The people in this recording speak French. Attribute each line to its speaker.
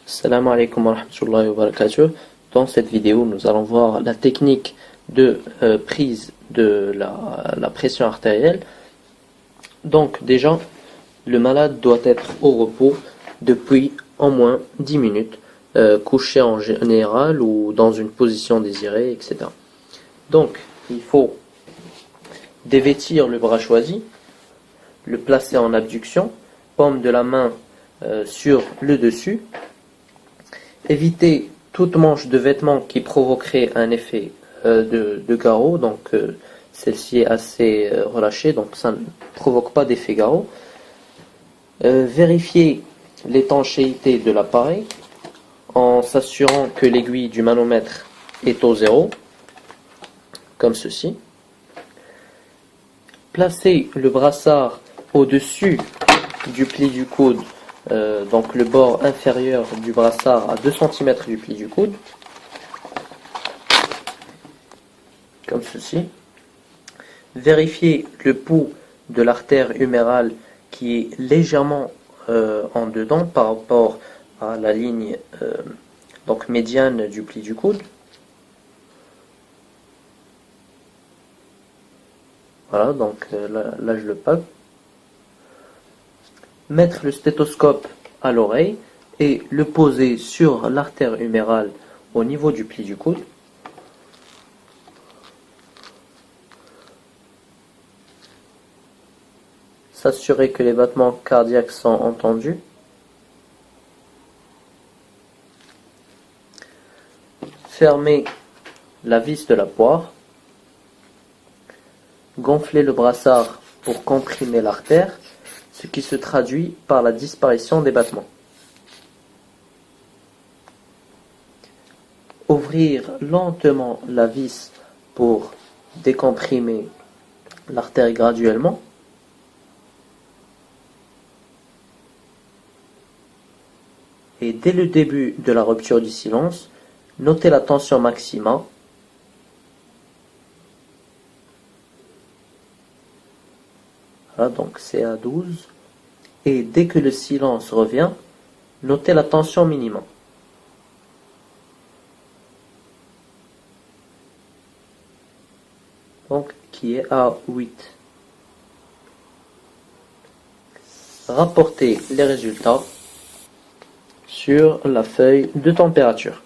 Speaker 1: Assalamu alaikum wa rahmatullahi wa barakatuh. Dans cette vidéo, nous allons voir la technique de prise de la pression artérielle. Donc déjà, le malade doit être au repos depuis au moins 10 minutes, couché en général ou dans une position désirée, etc. Donc, il faut dévêtir le bras choisi, le placer en abduction, paume de la main sur le dessus. Éviter toute manche de vêtements qui provoquerait un effet de garrot, donc celle-ci est assez relâchée, donc ça ne provoque pas d'effet garrot. Vérifier l'étanchéité de l'appareil en s'assurant que l'aiguille du manomètre est au zéro, comme ceci. Placer le brassard au-dessus du pli du coude, donc le bord inférieur du brassard à 2 cm du pli du coude, comme ceci. Vérifier le pouls de l'artère humérale qui est légèrement en dedans par rapport à la ligne donc médiane du pli du coude. Voilà, donc là je le palpe. Mettre le stéthoscope à l'oreille et le poser sur l'artère humérale au niveau du pli du coude. S'assurer que les battements cardiaques sont entendus. Fermer la vis de la poire. Gonfler le brassard pour comprimer l'artère, ce qui se traduit par la disparition des battements. Ouvrir lentement la vis pour décomprimer l'artère graduellement. Et dès le début de la rupture du silence, notez la tension maximale. Voilà, donc c'est à 12. Et dès que le silence revient, notez la tension minimum. Donc, qui est à 8. Rapportez les résultats sur la feuille de température.